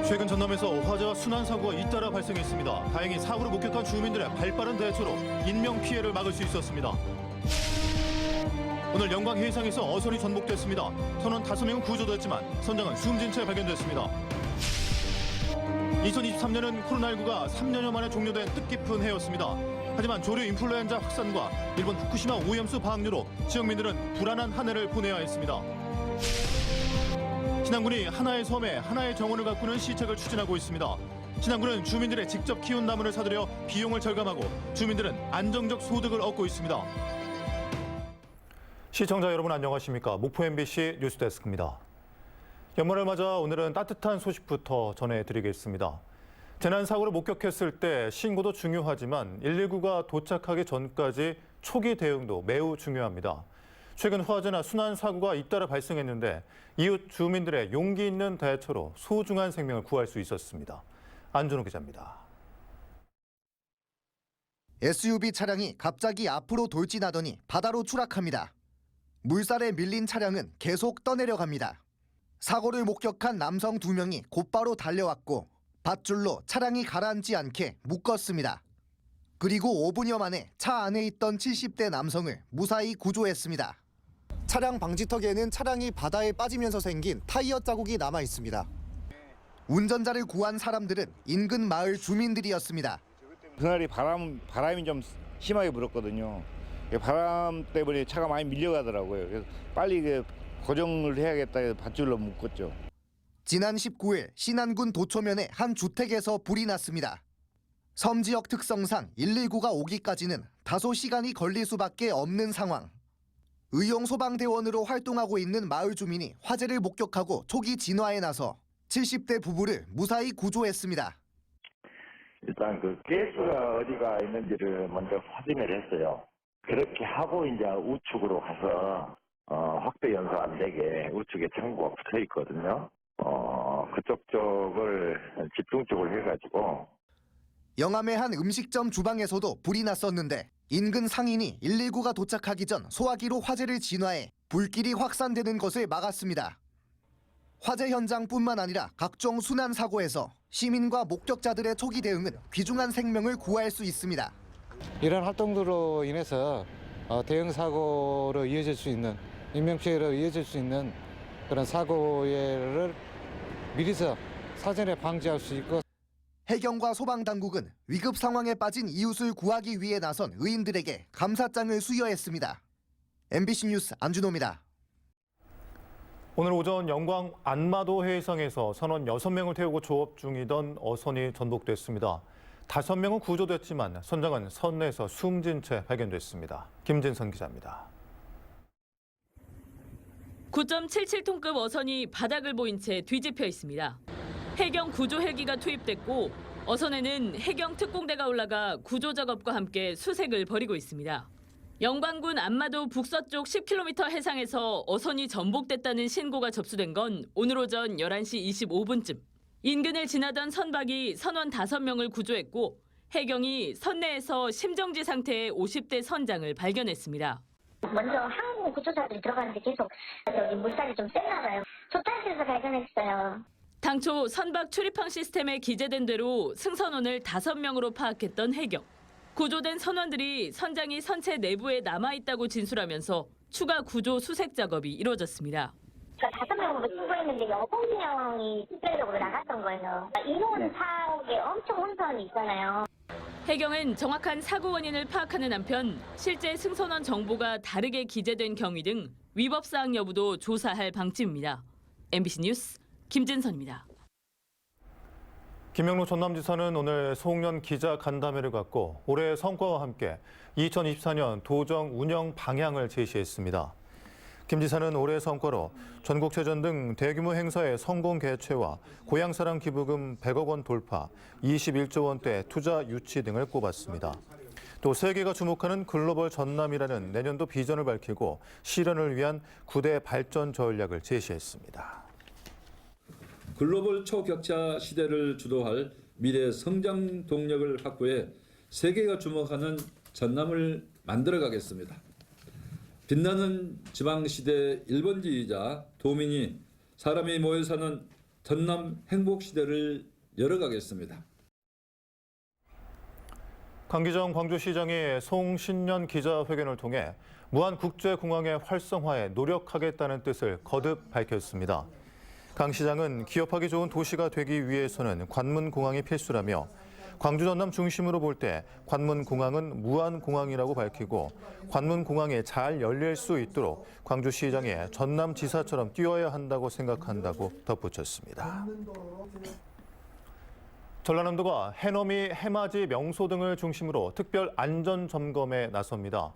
최근 전남에서 화재와 순환 사고가 잇따라 발생했습니다. 다행히 사고를 목격한 주민들의 발빠른 대처로 인명 피해를 막을 수 있었습니다. 오늘 영광 해상에서 어선이 전복됐습니다. 선원 5명은 구조됐지만 선장은 숨진 채 발견됐습니다. 2023년은 코로나19가 3년여 만에 종료된 뜻깊은 해였습니다. 하지만 조류 인플루엔자 확산과 일본 후쿠시마 오염수 방류로 지역민들은 불안한 한 해를 보내야 했습니다. 신안군이 하나의 섬에 하나의 정원을 가꾸는 시책을 추진하고 있습니다. 신안군은 주민들의 직접 키운 나무를 사들여 비용을 절감하고 주민들은 안정적 소득을 얻고 있습니다. 시청자 여러분 안녕하십니까? 목포 MBC 뉴스데스크입니다. 연말을 맞아 오늘은 따뜻한 소식부터 전해드리겠습니다. 재난사고를 목격했을 때 신고도 중요하지만 119가 도착하기 전까지 초기 대응도 매우 중요합니다. 최근 화재나 순환사고가 잇따라 발생했는데 이웃 주민들의 용기 있는 대처로 소중한 생명을 구할 수 있었습니다. 안준호 기자입니다. SUV 차량이 갑자기 앞으로 돌진하더니 바다로 추락합니다. 물살에 밀린 차량은 계속 떠내려갑니다. 사고를 목격한 남성 2명이 곧바로 달려왔고 밧줄로 차량이 가라앉지 않게 묶었습니다. 그리고 5분여 만에 차 안에 있던 70대 남성을 무사히 구조했습니다. 차량 방지턱에는 차량이 바다에 빠지면서 생긴 타이어 자국이 남아 있습니다. 운전자를 구한 사람들은 인근 마을 주민들이었습니다. 그날이 바람이 좀 심하게 불었거든요. 바람 때문에 차가 많이 밀려가더라고요. 그래서 빨리 고정을 해야겠다 해서 밧줄로 묶었죠. 지난 19일 신안군 도초면의 한 주택에서 불이 났습니다. 섬 지역 특성상 119가 오기까지는 다소 시간이 걸릴 수밖에 없는 상황. 의용 소방대원으로 활동하고 있는 마을 주민이 화재를 목격하고 초기 진화에 나서 70대 부부를 무사히 구조했습니다. 일단 그 가스가 어디가 있는지를 먼저 확인을 했어요. 그렇게 하고 이제 우측으로 가서 확대 연소 안 되게 우측에 창고가 붙어 있거든요. 그쪽 쪽을 집중적으로 해가지고. 영암의 한 음식점 주방에서도 불이 났었는데 인근 상인이 119가 도착하기 전 소화기로 화재를 진화해 불길이 확산되는 것을 막았습니다. 화재 현장뿐만 아니라 각종 순환 사고에서 시민과 목격자들의 초기 대응은 귀중한 생명을 구할 수 있습니다. 이런 활동들로 인해서 대형 사고로 이어질 수 있는 인명피해로 이어질 수 있는 그런 사고를 미리서 사전에 방지할 수 있고 해경과 소방당국은 위급 상황에 빠진 이웃을 구하기 위해 나선 의인들에게 감사장을 수여했습니다. MBC 뉴스 안준호입니다. 오늘 오전 영광 안마도 해상에서 선원 6명을 태우고 조업 중이던 어선이 전복됐습니다. 5명은 구조됐지만 선장은 선내에서 숨진 채 발견됐습니다. 김진선 기자입니다. 9.77톤급 어선이 바닥을 보인 채 뒤집혀 있습니다. 해경 구조 헬기가 투입됐고 어선에는 해경 특공대가 올라가 구조 작업과 함께 수색을 벌이고 있습니다. 영광군 안마도 북서쪽 10km 해상에서 어선이 전복됐다는 신고가 접수된 건 오늘 오전 11시 25분쯤. 인근을 지나던 선박이 선원 5명을 구조했고 해경이 선내에서 심정지 상태의 50대 선장을 발견했습니다. 먼저 항공 구조사들이 들어가는데 계속 여기 물살이 좀 셌나 봐요. 조탄실에서 발견했어요. 당초 선박 출입항 시스템에 기재된 대로 승선원을 5명으로 파악했던 해경. 구조된 선원들이 선장이 선체 내부에 남아있다고 진술하면서 추가 구조 수색 작업이 이루어졌습니다. 5명으로 신고했는데 6명이 특별적으로 나갔던 거예요. 인원 파악에 엄청 혼선이 있잖아요. 해경은 정확한 사고 원인을 파악하는 한편 실제 승선원 정보가 다르게 기재된 경위 등 위법 사항 여부도 조사할 방침입니다. MBC 뉴스 김진선입니다. 김영록 전남지사는 오늘 송년 기자 간담회를 갖고 올해의 성과와 함께 2024년 도정 운영 방향을 제시했습니다. 김 지사는 올해의 성과로 전국체전 등 대규모 행사의 성공 개최와 고향사랑 기부금 100억 원 돌파, 21조 원대 투자 유치 등을 꼽았습니다. 또 세계가 주목하는 글로벌 전남이라는 내년도 비전을 밝히고 실현을 위한 9대 발전 전략을 제시했습니다. 글로벌 초격차 시대를 주도할 미래 성장 동력을 확보해 세계가 주목하는 전남을 만들어가겠습니다. 빛나는 지방시대 1번지이자 도민이 사람이 모여 사는 전남 행복시대를 열어가겠습니다. 강기정 광주시장이 송신년 기자회견을 통해 무안국제공항의 활성화에 노력하겠다는 뜻을 거듭 밝혔습니다. 강 시장은 기업하기 좋은 도시가 되기 위해서는 관문공항이 필수라며 광주 전남 중심으로 볼 때 관문공항은 무안공항이라고 밝히고 관문공항이 잘 열릴 수 있도록 광주시장이 전남지사처럼 뛰어야 한다고 생각한다고 덧붙였습니다. 전라남도가 해넘이, 해맞이, 명소 등을 중심으로 특별 안전점검에 나섭니다.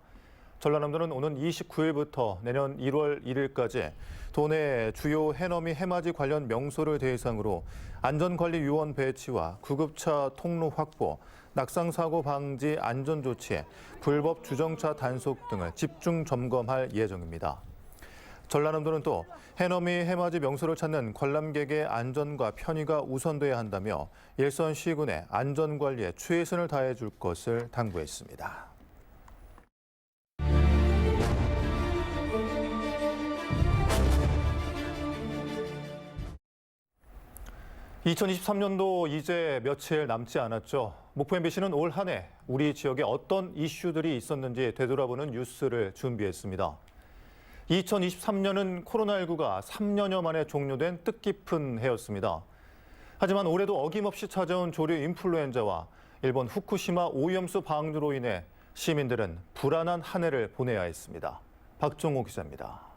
전라남도는 오는 29일부터 내년 1월 1일까지 도내 주요 해넘이, 해맞이 관련 명소를 대상으로 안전관리요원 배치와 구급차 통로 확보, 낙상사고 방지 안전조치, 불법 주정차 단속 등을 집중 점검할 예정입니다. 전라남도는 또 해넘이, 해맞이 명소를 찾는 관람객의 안전과 편의가 우선돼야 한다며 일선시군의 안전관리에 최선을 다해 줄 것을 당부했습니다. 2023년도 이제 며칠 남지 않았죠. 목포 MBC는 올 한 해 우리 지역에 어떤 이슈들이 있었는지 되돌아보는 뉴스를 준비했습니다. 2023년은 코로나19가 3년여 만에 종료된 뜻깊은 해였습니다. 하지만 올해도 어김없이 찾아온 조류 인플루엔자와 일본 후쿠시마 오염수 방류로 인해 시민들은 불안한 한 해를 보내야 했습니다. 박종호 기자입니다.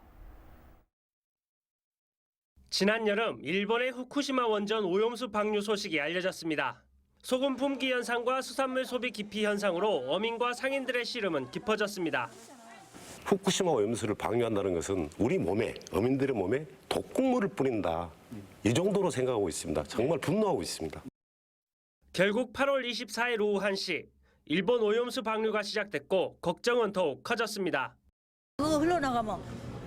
지난 여름 일본의 후쿠시마 원전 오염수 방류 소식이 알려졌습니다. 소금 품귀 현상과 수산물 소비 기피 현상으로 어민과 상인들의 시름은 깊어졌습니다. 후쿠시마 오염수를 방류한다는 것은 우리 몸에, 어민들의 몸에 독극물을 뿌린다. 이 정도로 생각하고 있습니다. 정말 분노하고 있습니다. 결국 8월 24일 오후 1시 일본 오염수 방류가 시작됐고 걱정은 더욱 커졌습니다. 그거 흘러나가면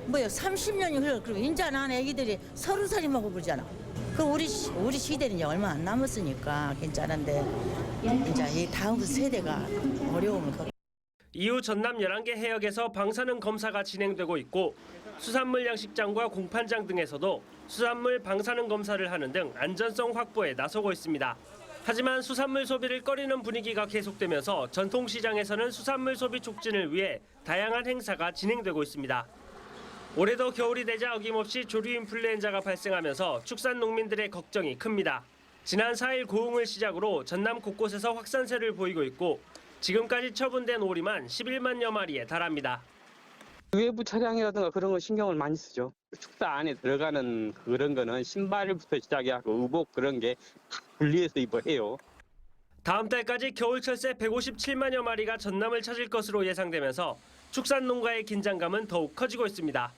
뭐요? 30년이 흘러. 그리고 인자 난 애기들이 30살이 먹어보잖아. 그럼 우리 시대는 이제 얼마 안 남았으니까 괜찮은데 이제 이 다음 세대가 어려우면. 이후 전남 11개 해역에서 방사능 검사가 진행되고 있고 수산물 양식장과 공판장 등에서도 수산물 방사능 검사를 하는 등 안전성 확보에 나서고 있습니다. 하지만 수산물 소비를 꺼리는 분위기가 계속되면서 전통시장에서는 수산물 소비 촉진을 위해 다양한 행사가 진행되고 있습니다. 올해도 겨울이 되자 어김없이 조류 인플루엔자가 발생하면서 축산 농민들의 걱정이 큽니다. 지난 4일 고흥을 시작으로 전남 곳곳에서 확산세를 보이고 있고 지금까지 처분된 오리만 11만여 마리에 달합니다. 외부 차량이라든가 그런 거 신경을 많이 쓰죠. 축사 안에 들어가는 그런 거는 신발부터 시작해서 의복 그런 게 다 분리해서 입어야 해요. 다음 달까지 겨울철새 157만여 마리가 전남을 찾을 것으로 예상되면서 축산 농가의 긴장감은 더욱 커지고 있습니다.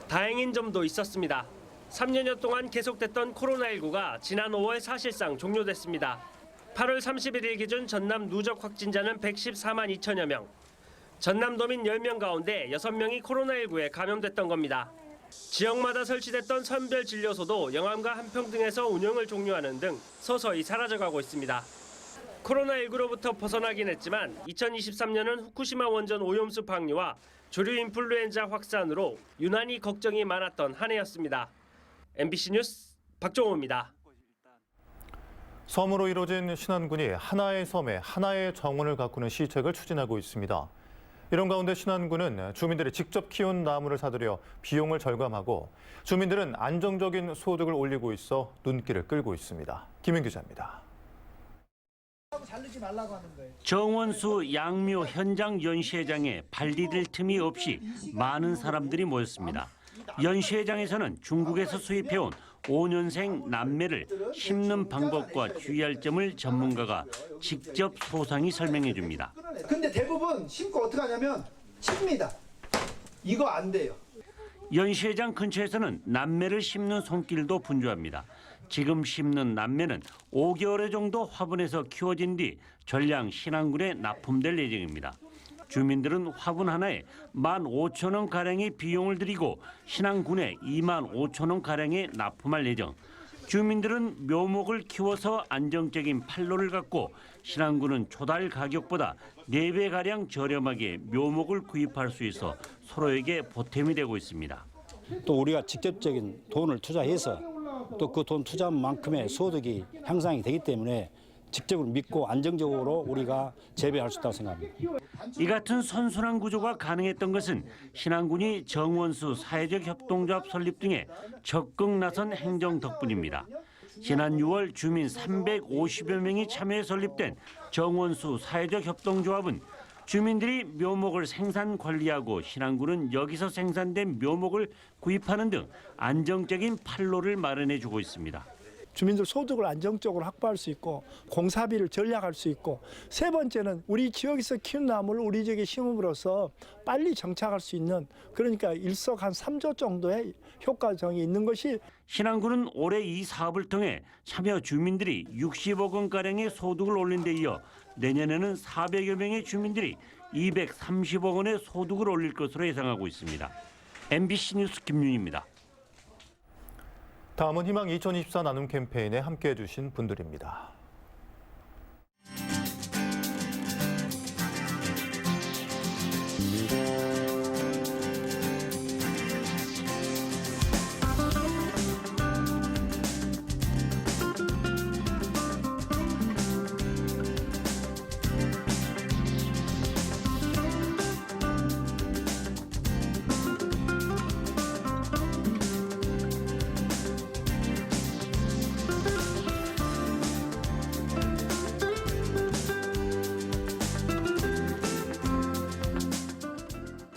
다행인 점도 있었습니다. 3년여 동안 계속됐던 코로나19가 지난 5월 사실상 종료됐습니다. 8월 31일 기준 전남 누적 확진자는 114만 2천여 명. 전남도민 10명 가운데 6명이 코로나19에 감염됐던 겁니다. 지역마다 설치됐던 선별 진료소도 영암과 한평 등에서 운영을 종료하는 등 서서히 사라져가고 있습니다. 코로나19로부터 벗어나긴 했지만 2023년은 후쿠시마 원전 오염수 방류와 조류 인플루엔자 확산으로 유난히 걱정이 많았던 한 해였습니다. MBC 뉴스 박종호입니다. 섬으로 이루어진 신안군이 하나의 섬에 하나의 정원을 가꾸는 시책을 추진하고 있습니다. 이런 가운데 신안군은 주민들이 직접 키운 나무를 사들여 비용을 절감하고 주민들은 안정적인 소득을 올리고 있어 눈길을 끌고 있습니다. 김윤 기자입니다. 정원수 양묘 현장 연시회장에 발디딜 틈이 없이 많은 사람들이 모였습니다. 연시회장에서는 중국에서 수입해온 5년생 남매를 심는 방법과 주의할 점을 전문가가 직접 소상히 설명해 줍니다. 근데 대부분 심고 어떻게 하냐면 칩니다. 이거 안 돼요. 연시회장 근처에서는 남매를 심는 손길도 분주합니다. 지금 심는 남매는 5개월 정도 화분에서 키워진 뒤 전량 신안군에 납품될 예정입니다. 주민들은 화분 하나에 15,000원가량의 비용을 들이고 신안군에 25,000원가량에 납품할 예정. 주민들은 묘목을 키워서 안정적인 판로를 갖고 신안군은 초달 가격보다 4배가량 저렴하게 묘목을 구입할 수 있어 서로에게 보탬이 되고 있습니다. 또 우리가 직접적인 돈을 투자해서 또 그 돈 투자만큼의 소득이 향상이 되기 때문에 직접으로 믿고 안정적으로 우리가 재배할 수 있다고 생각합니다. 이 같은 선순환 구조가 가능했던 것은 신안군이 정원수 사회적 협동조합 설립 등에 적극 나선 행정 덕분입니다. 지난 6월 주민 350여 명이 참여해 설립된 정원수 사회적 협동조합은 주민들이 묘목을 생산 관리하고 신안군은 여기서 생산된 묘목을 구입하는 등 안정적인 판로를 마련해 주고 있습니다. 주민들 소득을 안정적으로 확보할 수 있고 공사비를 절약할 수 있고 세 번째는 우리 지역에서 키운 나무를 우리 지역에 심음으로써 빨리 정착할 수 있는 그러니까 일석 한 3조 정도의 효과성이 있는 것이 신안군은 올해 이 사업을 통해 참여 주민들이 60억 원가량의 소득을 올린 데 이어 내년에는 400여 명의 주민들이 230억 원의 소득을 올릴 것으로 예상하고 있습니다. MBC 뉴스 김윤희입니다. 다음은 희망 2024 나눔 캠페인에 함께해 주신 분들입니다.